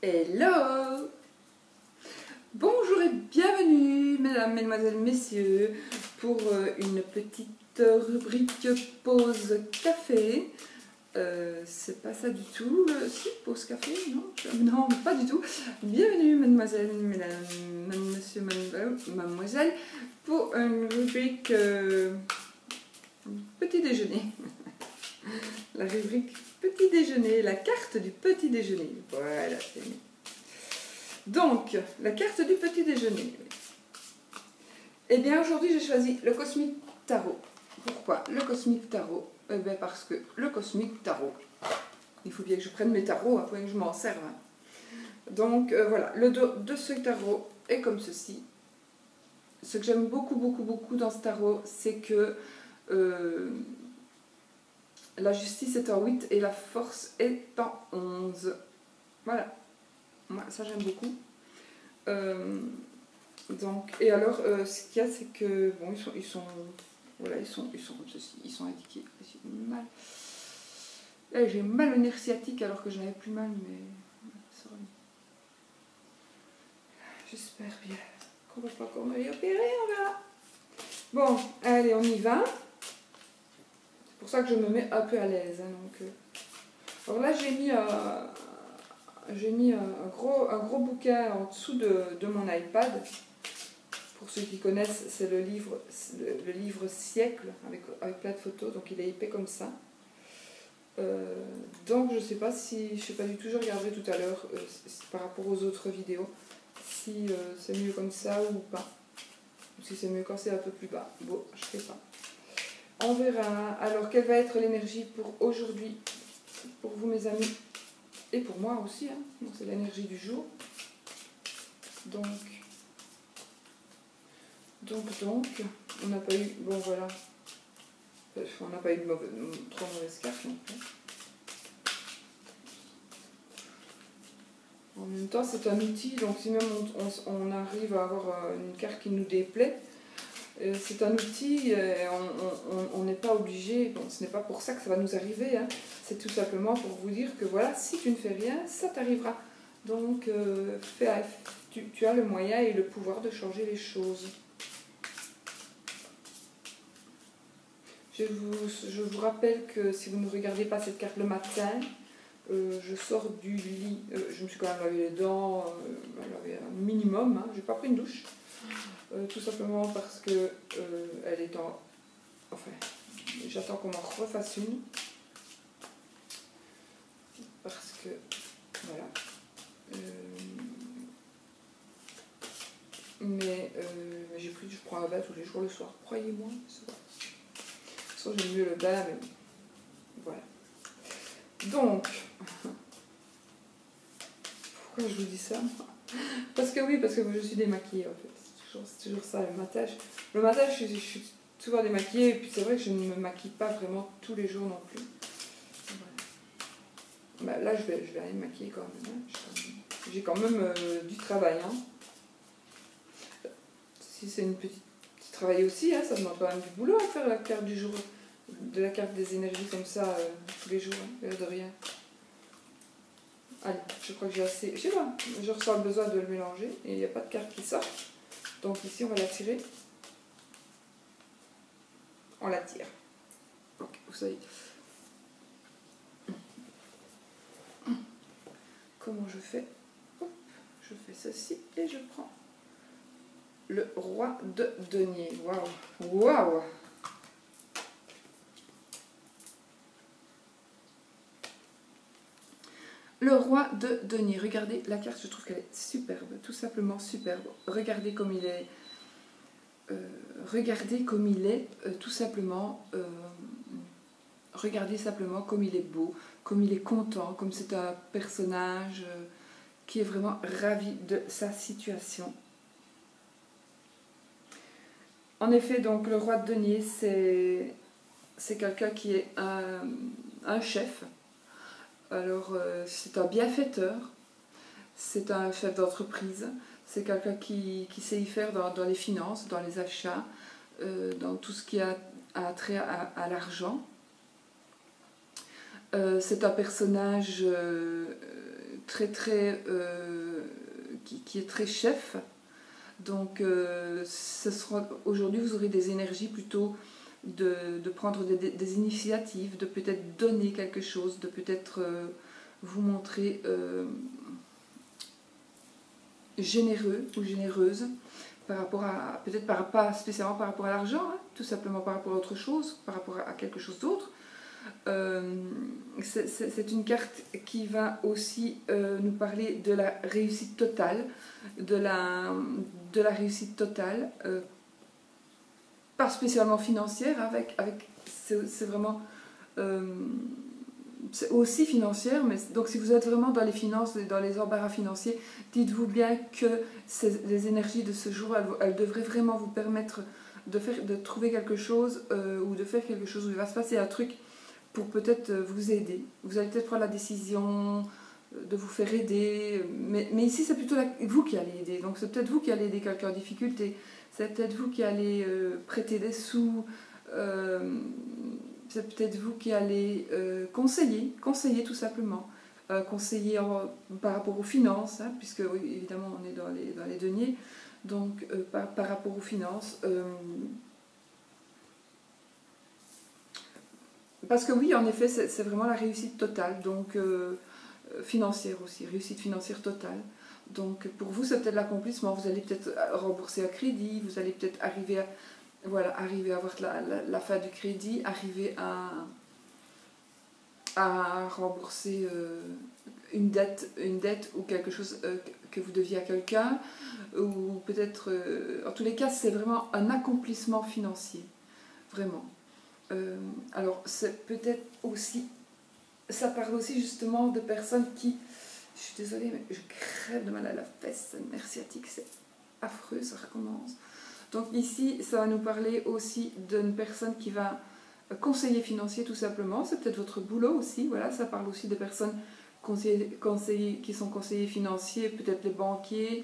Hello! Bonjour et bienvenue, mesdames, mesdemoiselles, messieurs, pour une petite rubrique pause café. C'est pas ça du tout, si, pause café, non? Non, pas du tout. Bienvenue, mademoiselle, mesdames, monsieur, mademoiselle, pour une rubrique petit déjeuner. La rubrique petit déjeuner, la carte du petit déjeuner. Voilà, c'est mieux. Donc, la carte du petit déjeuner. Eh bien, aujourd'hui, j'ai choisi le Cosmic Tarot. Pourquoi le Cosmic Tarot? Eh bien, parce que le Cosmic Tarot, il faut bien que je prenne mes tarots, après que je m'en serve. Donc, voilà, le dos de ce tarot est comme ceci. Ce que j'aime beaucoup dans ce tarot, c'est que la justice est en 8 et la force est en 11. Voilà. Moi, ça j'aime beaucoup. Donc, et alors, ce qu'il y a, c'est que bon, ils sont comme ceci. Ils sont indiqués. J'ai mal au nerf sciatique alors que je n'avais plus mal, mais j'espère bien qu'on va pas encore me les opérer, on verra. Bon, allez, on y va. C'est pour ça que je me mets un peu à l'aise. Hein, donc, alors là, j'ai mis un gros bouquin en dessous de mon iPad. Pour ceux qui connaissent, c'est le livre Siècle avec plein de photos, donc il est épais comme ça. Donc je sais pas du tout, je regarderai tout à l'heure par rapport aux autres vidéos si c'est mieux comme ça ou pas, ou si c'est mieux quand c'est un peu plus bas. Bon, je sais pas. On verra. Alors, quelle va être l'énergie pour aujourd'hui, pour vous mes amis, et pour moi aussi, hein. Donc c'est l'énergie du jour. Donc, on n'a pas eu, bon voilà, on n'a pas eu trop mauvaise carte non plus. En même temps, c'est un outil, donc si même on arrive à avoir une carte qui nous déplaît, c'est un outil, on n'est pas obligé, bon, ce n'est pas pour ça que ça va nous arriver, hein. C'est tout simplement pour vous dire que voilà, si tu ne fais rien, ça t'arrivera. Donc, tu as le moyen et le pouvoir de changer les choses. Je vous rappelle que si vous ne regardez pas cette carte le matin, je sors du lit, je me suis quand même lavé les dents, lavé un minimum, hein, j'ai pas pris une douche, tout simplement parce que elle est en... Enfin, j'attends qu'on m'en refasse une, parce que, voilà. Mais je prends un bain tous les jours le soir, croyez-moi, c'est vrai. J'aime mieux le bain, mais voilà. Donc, pourquoi je vous dis ça? Parce que je suis démaquillée en fait. C'est toujours ça le matin. Le matin, je suis souvent démaquillée, et puis c'est vrai que je ne me maquille pas vraiment tous les jours non plus. Voilà. Bah, là, je vais aller me maquiller quand même. Hein. J'ai quand même du travail. Hein. Si c'est une petite travail aussi, hein, ça demande quand même du boulot à faire la carte du jour. De la carte des énergies comme ça tous les jours, hein, de rien. Allez, je crois que j'ai assez. Je sais pas, je ressens le besoin de le mélanger et il n'y a pas de carte qui sort. Donc ici, on va la tirer. On la tire. Ok, vous savez. Comment je fais? Hop, je fais ceci et je prends le roi de denier. Waouh! Waouh! Le roi de denier. Regardez la carte, je trouve qu'elle est superbe, tout simplement superbe. Regardez comme il est, tout simplement. Regardez simplement comme il est beau, comme il est content, comme c'est un personnage qui est vraiment ravi de sa situation. En effet, donc le roi de denier, c'est quelqu'un qui est un chef. Alors, c'est un bienfaiteur, c'est un chef d'entreprise, c'est quelqu'un qui sait y faire dans les finances, dans les achats, dans tout ce qui a trait à l'argent. C'est un personnage qui est très chef. Donc aujourd'hui vous aurez des énergies plutôt de prendre des initiatives, de peut-être donner quelque chose, de peut-être vous montrer généreux ou généreuse par rapport à, peut-être pas spécialement par rapport à l'argent, hein, tout simplement par rapport à autre chose, par rapport à quelque chose d'autre. C'est une carte qui va aussi nous parler de la réussite totale, de la réussite totale, pas spécialement financière, c'est vraiment c'est aussi financière, mais donc si vous êtes vraiment dans les finances, dans les embarras financiers, dites-vous bien que les énergies de ce jour, elles devraient vraiment vous permettre de trouver quelque chose ou de faire quelque chose où il va se passer un truc pour peut-être vous aider. Vous allez peut-être prendre la décision de vous faire aider, mais ici c'est plutôt vous qui allez aider, donc c'est peut-être vous qui allez aider quelqu'un en difficulté, c'est peut-être vous qui allez prêter des sous, c'est peut-être vous qui allez conseiller tout simplement, conseiller par rapport aux finances, hein, puisque oui, évidemment on est dans les deniers, donc par rapport aux finances. Parce que oui, en effet, c'est vraiment la réussite totale, donc financière aussi, réussite financière totale. Donc pour vous, c'est peut-être l'accomplissement, vous allez peut-être rembourser un crédit, vous allez peut-être arriver à avoir la fin du crédit, arriver à rembourser une dette ou quelque chose que vous deviez à quelqu'un, ou peut-être, en tous les cas, c'est vraiment un accomplissement financier, vraiment. Alors, c'est peut-être aussi, ça parle aussi justement de personnes qui, je suis désolée, mais je crève de mal à la fesse, cette nerf sciatique, c'est affreux, ça recommence. Donc ici, ça va nous parler aussi d'une personne qui va conseiller financier tout simplement, c'est peut-être votre boulot aussi, voilà, ça parle aussi des personnes qui sont conseillers financiers, peut-être les banquiers,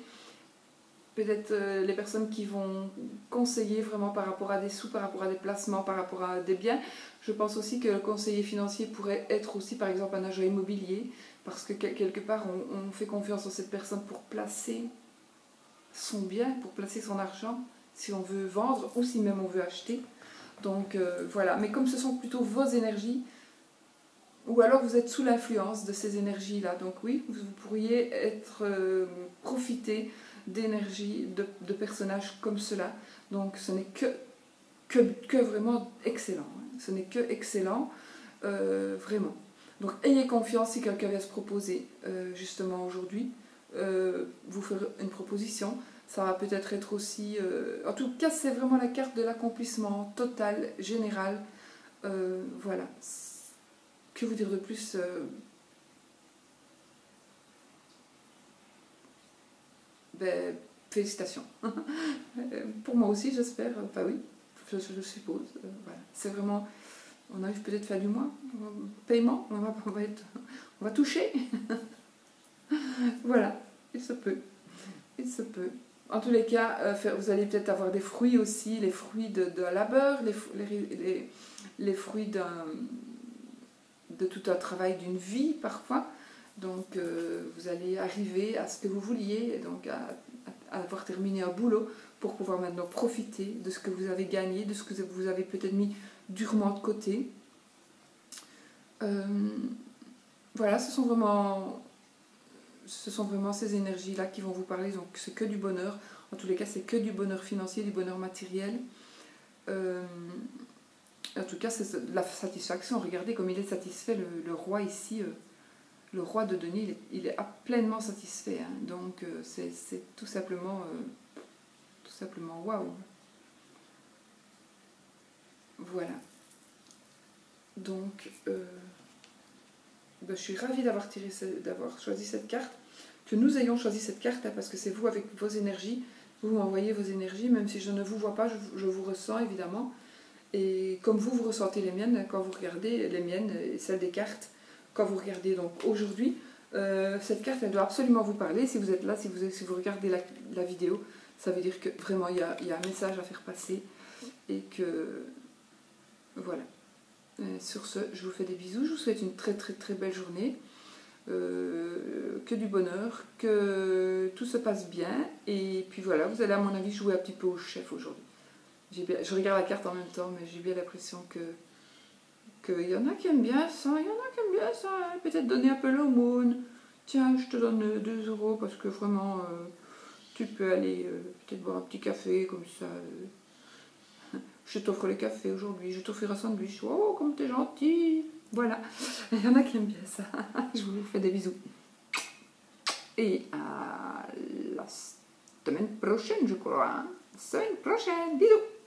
peut-être les personnes qui vont conseiller vraiment par rapport à des sous, par rapport à des placements, par rapport à des biens. Je pense aussi que le conseiller financier pourrait être aussi par exemple un agent immobilier, parce que quelque part on fait confiance en cette personne pour placer son bien, pour placer son argent, si on veut vendre ou si même on veut acheter. Donc voilà, mais comme ce sont plutôt vos énergies, ou alors vous êtes sous l'influence de ces énergies-là, donc oui, vous pourriez être profiter d'énergie de personnages comme cela. Donc ce n'est que vraiment excellent. Hein. Ce n'est que excellent, vraiment. Donc ayez confiance si quelqu'un vient se proposer, justement aujourd'hui, vous faire une proposition. Ça va peut-être être aussi... en tout cas, c'est vraiment la carte de l'accomplissement total, général. Voilà. Que vous dire de plus ben, félicitations. Pour moi aussi, j'espère. Enfin oui, je suppose. Voilà. C'est vraiment... On arrive peut-être fin du mois. Paiement, on va toucher. Voilà, il se peut. Il se peut. En tous les cas, vous allez peut-être avoir des fruits aussi, les fruits d'un labeur, les fruits de tout un travail d'une vie parfois. Donc vous allez arriver à ce que vous vouliez, donc à avoir terminé un boulot pour pouvoir maintenant profiter de ce que vous avez gagné, de ce que vous avez peut-être mis durement de côté. Voilà, ce sont vraiment ces énergies-là qui vont vous parler, donc c'est que du bonheur. En tous les cas, c'est que du bonheur financier, du bonheur matériel. En tout cas, c'est de la satisfaction. Regardez comme il est satisfait, le roi ici, le roi de denier, il est pleinement satisfait. Hein. Donc c'est tout simplement waouh. Voilà. Donc, je suis ravie d'avoir choisi cette carte, que nous ayons choisi cette carte, hein, parce que c'est vous avec vos énergies, vous m'envoyez vos énergies, même si je ne vous vois pas, je vous ressens évidemment. Et comme vous ressentez les miennes, quand vous regardez les miennes et celles des cartes, quand vous regardez donc aujourd'hui, cette carte elle doit absolument vous parler. Si vous êtes là, si vous regardez la vidéo, ça veut dire que vraiment il y a un message à faire passer et que voilà. Sur ce, je vous fais des bisous, je vous souhaite une très très très belle journée, que que du bonheur, que tout se passe bien. Et puis voilà, vous allez à mon avis jouer un petit peu au chef aujourd'hui. Je regarde la carte en même temps, mais j'ai bien l'impression qu'il y en a qui aiment bien ça, il y en a qui aiment bien ça. Hein. Peut-être donner un peu l'aumône. Tiens, je te donne 2 € parce que vraiment, tu peux aller peut-être boire un petit café comme ça. Je t'offre le café aujourd'hui, je t'offre un sandwich. Oh, comme t'es gentil. Voilà, il y en a qui aiment bien ça. Je vous fais des bisous. Et à la semaine prochaine, je crois. Semaine prochaine, bisous.